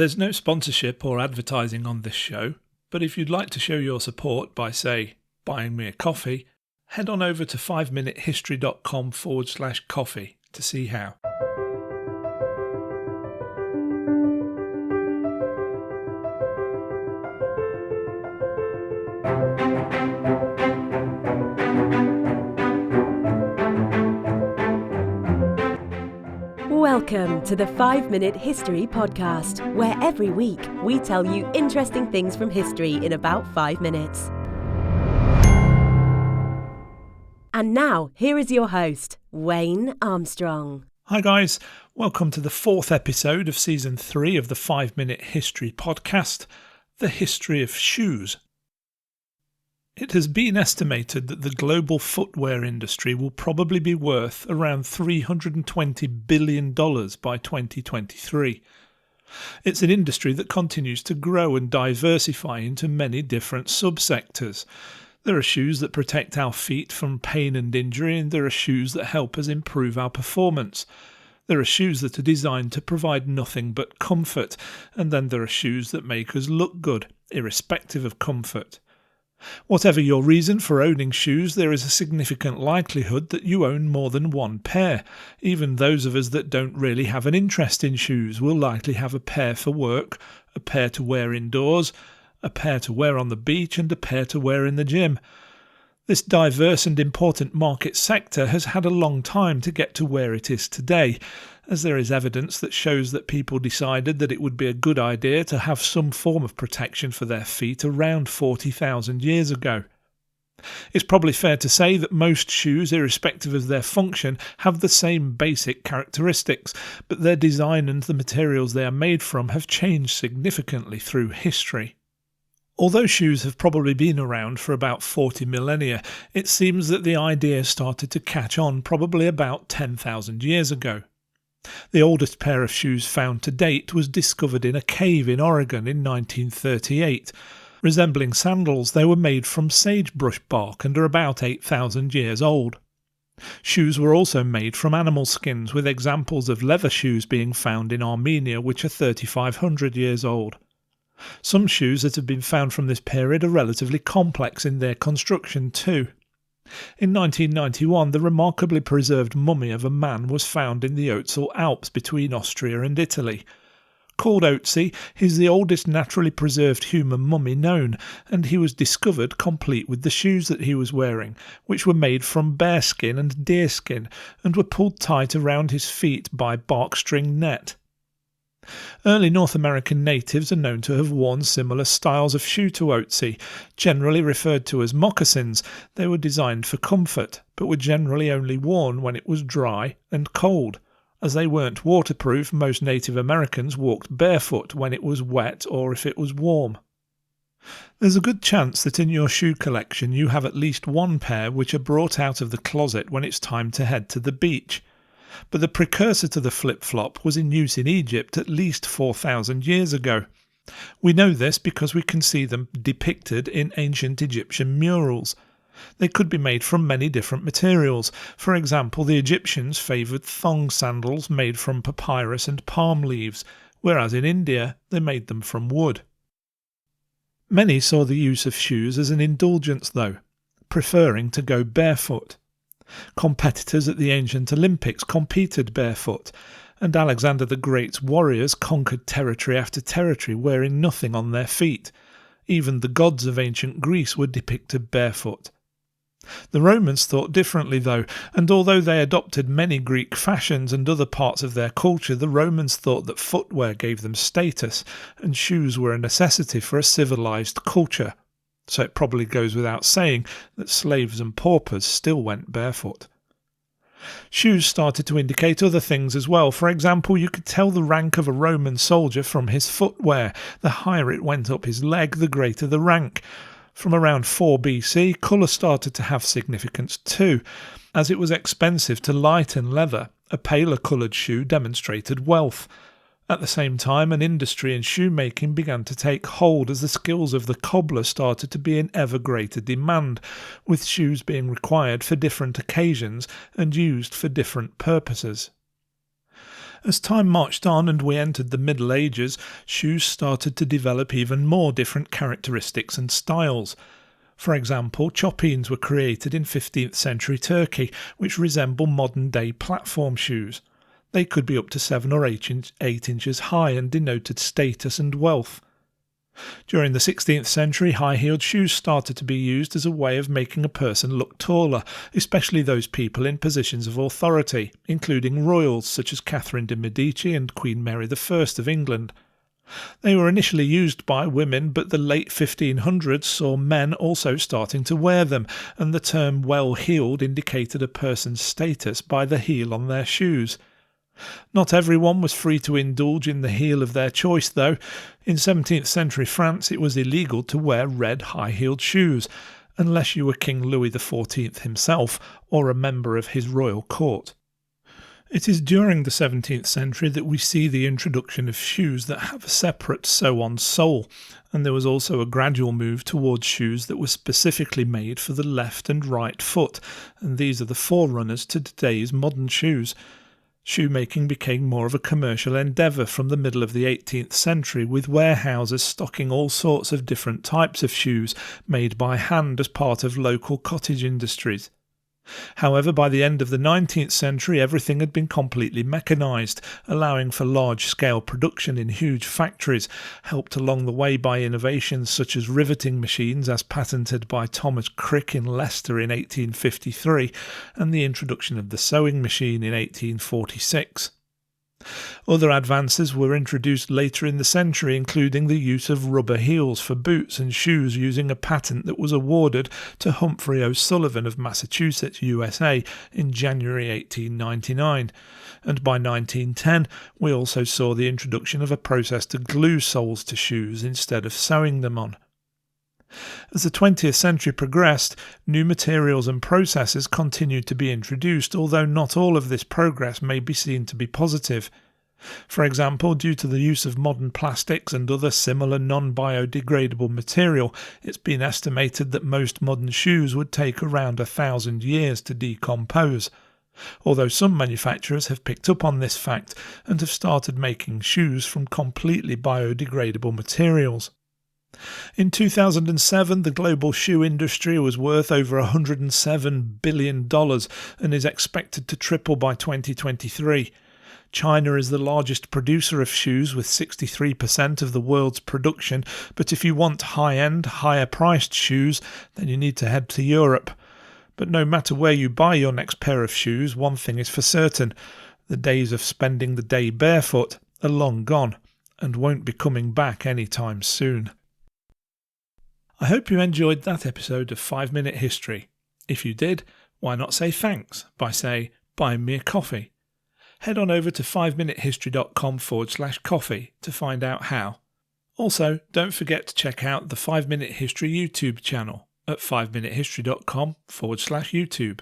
There's no sponsorship or advertising on this show, but if you'd like to show your support by, say, buying me a coffee, head on over to 5minutehistory.com/coffee to see how. Welcome to the 5-Minute History Podcast, where every week we tell you interesting things from history in about 5 minutes. And now, here is your host, Wayne Armstrong. Hi guys, welcome to the 4th episode of Season 3 of the 5-Minute History Podcast, The History of Shoes. It has been estimated that the global footwear industry will probably be worth around $320 billion by 2023. It's an industry that continues to grow and diversify into many different subsectors. There are shoes that protect our feet from pain and injury, and there are shoes that help us improve our performance. There are shoes that are designed to provide nothing but comfort, and then there are shoes that make us look good, irrespective of comfort. Whatever your reason for owning shoes, there is a significant likelihood that you own more than one pair. Even those of us that don't really have an interest in shoes will likely have a pair for work, a pair to wear indoors, a pair to wear on the beach, and a pair to wear in the gym. This diverse and important market sector has had a long time to get to where it is today, as there is evidence that shows that people decided that it would be a good idea to have some form of protection for their feet around 40,000 years ago. It's probably fair to say that most shoes, irrespective of their function, have the same basic characteristics, but their design and the materials they are made from have changed significantly through history. Although shoes have probably been around for about 40 millennia, it seems that the idea started to catch on probably about 10,000 years ago. The oldest pair of shoes found to date was discovered in a cave in Oregon in 1938. Resembling sandals, they were made from sagebrush bark and are about 8,000 years old. Shoes were also made from animal skins, with examples of leather shoes being found in Armenia which are 3,500 years old. Some shoes that have been found from this period are relatively complex in their construction too. In 1991, the remarkably preserved mummy of a man was found in the Ötztal Alps between Austria and Italy. Called Ötzi, he is the oldest naturally preserved human mummy known, and he was discovered complete with the shoes that he was wearing, which were made from bearskin and deerskin, and were pulled tight around his feet by bark string net. Early North American natives are known to have worn similar styles of shoe to Ötzi, generally referred to as moccasins. They were designed for comfort, but were generally only worn when it was dry and cold. As they weren't waterproof, most Native Americans walked barefoot when it was wet or if it was warm. There's a good chance that in your shoe collection you have at least one pair which are brought out of the closet when it's time to head to the beach. But the precursor to the flip-flop was in use in Egypt at least 4,000 years ago. We know this because we can see them depicted in ancient Egyptian murals. They could be made from many different materials. For example, the Egyptians favoured thong sandals made from papyrus and palm leaves, whereas in India they made them from wood. Many saw the use of shoes as an indulgence though, preferring to go barefoot. Competitors at the ancient Olympics competed barefoot, and Alexander the Great's warriors conquered territory after territory wearing nothing on their feet. Even the gods of ancient Greece were depicted barefoot. The Romans thought differently though, and although they adopted many Greek fashions and other parts of their culture, the Romans thought that footwear gave them status, and shoes were a necessity for a civilized culture. So it probably goes without saying that slaves and paupers still went barefoot. Shoes started to indicate other things as well. For example, you could tell the rank of a Roman soldier from his footwear. The higher it went up his leg, the greater the rank. From around 4 BC, colour started to have significance too. As it was expensive to lighten leather, a paler coloured shoe demonstrated wealth. At the same time, an industry in shoemaking began to take hold as the skills of the cobbler started to be in ever greater demand, with shoes being required for different occasions and used for different purposes. As time marched on and we entered the Middle Ages, shoes started to develop even more different characteristics and styles. For example, chopines were created in 15th century Turkey, which resemble modern-day platform shoes. They could be up to 7 or 8 inches high and denoted status and wealth. During the 16th century, high-heeled shoes started to be used as a way of making a person look taller, especially those people in positions of authority, including royals such as Catherine de' Medici and Queen Mary I of England. They were initially used by women, but the late 1500s saw men also starting to wear them, and the term well-heeled indicated a person's status by the heel on their shoes. Not everyone was free to indulge in the heel of their choice, though. In 17th century France it was illegal to wear red high-heeled shoes, unless you were King Louis XIV himself or a member of his royal court. It is during the 17th century that we see the introduction of shoes that have a separate sew-on sole, and there was also a gradual move towards shoes that were specifically made for the left and right foot, and these are the forerunners to today's modern shoes. Shoemaking became more of a commercial endeavour from the middle of the 18th century, with warehouses stocking all sorts of different types of shoes made by hand as part of local cottage industries. However, by the end of the 19th century, everything had been completely mechanised, allowing for large-scale production in huge factories, helped along the way by innovations such as riveting machines as patented by Thomas Crick in Leicester in 1853, and the introduction of the sewing machine in 1846. Other advances were introduced later in the century, including the use of rubber heels for boots and shoes using a patent that was awarded to Humphrey O'Sullivan of Massachusetts, USA in January 1899, and by 1910 we also saw the introduction of a process to glue soles to shoes instead of sewing them on. As the 20th century progressed, new materials and processes continued to be introduced, although not all of this progress may be seen to be positive. For example, due to the use of modern plastics and other similar non-biodegradable material, it's been estimated that most modern shoes would take around 1,000 years to decompose. Although some manufacturers have picked up on this fact and have started making shoes from completely biodegradable materials. In 2007, the global shoe industry was worth over $107 billion and is expected to triple by 2023. China is the largest producer of shoes with 63% of the world's production, but if you want high-end, higher-priced shoes, then you need to head to Europe. But no matter where you buy your next pair of shoes, one thing is for certain: the days of spending the day barefoot are long gone and won't be coming back anytime soon. I hope you enjoyed that episode of 5 Minute History. If you did, why not say thanks by buying me a coffee? Head on over to 5minutehistory.com/coffee to find out how. Also, don't forget to check out the 5 Minute History YouTube channel at 5minutehistory.com/YouTube.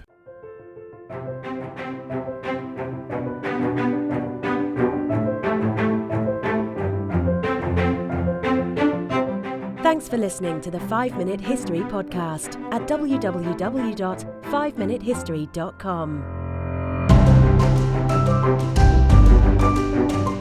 Thanks for listening to the 5 Minute History podcast at www.5minutehistory.com.